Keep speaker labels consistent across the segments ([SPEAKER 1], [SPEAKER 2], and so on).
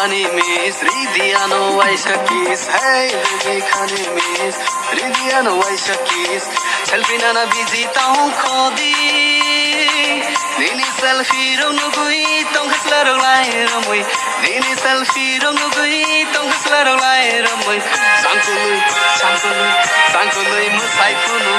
[SPEAKER 1] khani miss Ridiano Aisha kiss Hey baby khani miss Ridiano Aisha kiss Selfie nana busy taung khodi Nini selfie rong no gui tong hasla rong lai ramoi Nini selfie rong no gui tong hasla rong lai ramoi Sangkoloi musai punu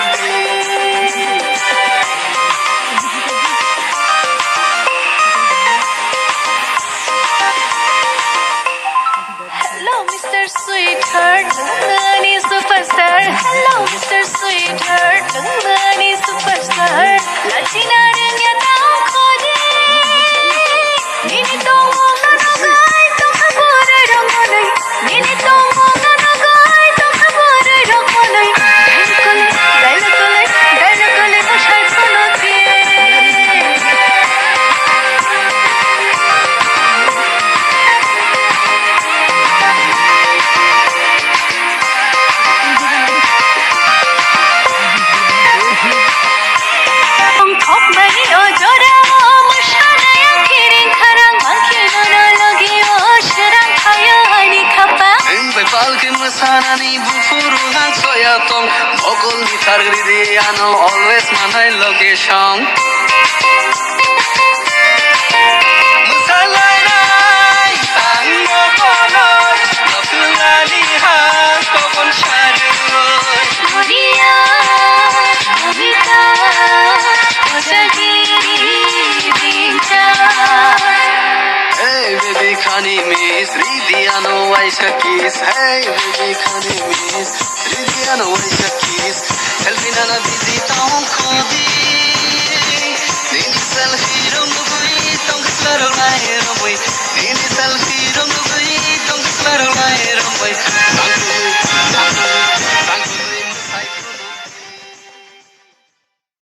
[SPEAKER 2] Hello, Mr. Sweetheart, Tungani superstar. Hello, Mr. Sweetheart, Tungani superstar. Latina renya tao khode, nini tongo nagai, tonga bore rangonai. Nini tongo nagai, tonga bore rangonai. Dailo kole, moshai polote. Sanani bufuru hang soya tong Bogol ni targri de ano always manai location Musalai nai tang mo koloi Nafulani hang kokon shadoy Moria Amita Osagiri Bincha Hey baby khani miss Ridiano Aisha kiss Hey baby khani miss Ridiano Aisha kiss Selfie nana busy